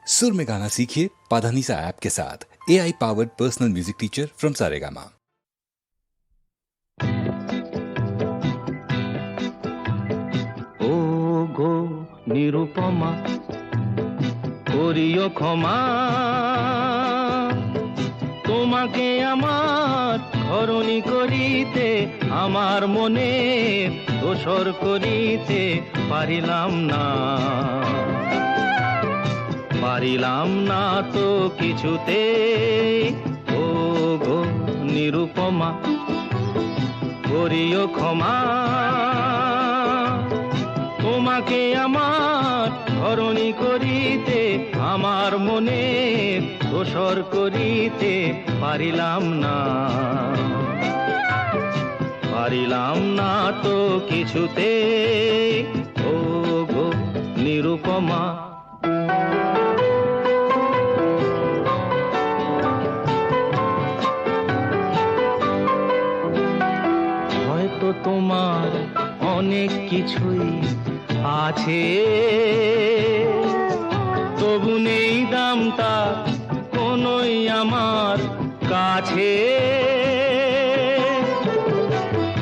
सुर में गाना सीखिए पाधानीसा ऐप के साथ। AI powered personal music teacher from Saregama. ও গো নিরুপমা করিও ক্ষমা, তোমাকে আমার ধরণী করিতে আমার মনে দোসর করিতে পারিলাম না তো কিছুতে। ও গো নিরুপমা করিও ক্ষমা, তোমাকে আমার ধরণী করিতে আমার মনে দোসর করিতে পারিলাম না তো কিছুতে। ও গো নিরুপমা হয়তো তোমার অনেক কিছুই আছে, তবু নেই দামটা কোনোই আমার কাছে।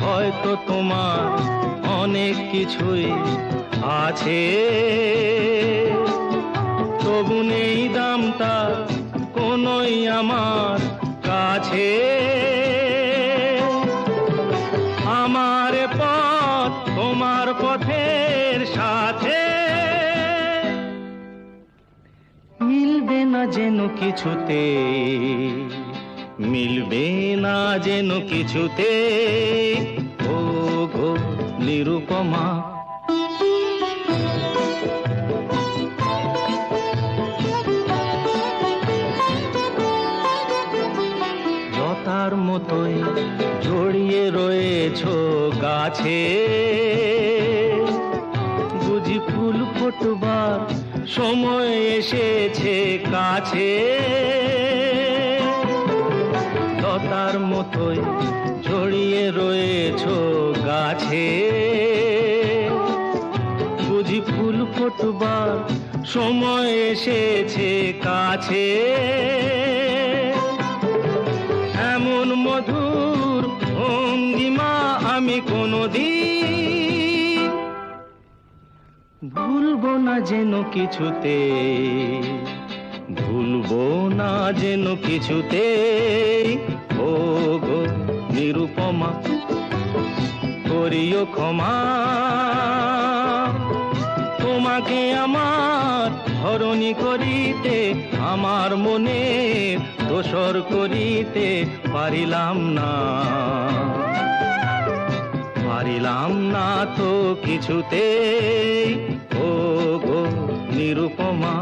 হয়তো তোমার অনেক কিছুই আছে, তবু নেই দামটা কোনোই আমার কাছে। আমার পথ তোমার পথের সাথে মিলবে না যেন কিছুতে, মিলবে না যেন কিছুতে। ও গো নিরুপমা লতার মতোই জড়িয়ে রয়েছো গাছে, বুঝি ফুল ফোটবার সময় এসেছে কাছে। লতার মতোই জড়িয়ে রয়েছো গাছে, বুঝি ফুল ফোটবার সময় এসেছে কাছে। এমন মধুর ভঙ্গিমা আমি কোনোদিন ভুলবো না যেন কিছুতে, ভুলবো না যেন কিছুতে। ও গো নিরুপমা করিও ক্ষমা, তোমাকে আমার ধরণী করিতে আমার মনে দোসর করিতে পারিলাম না তো কিছুতে। ও গো নিরুপমা।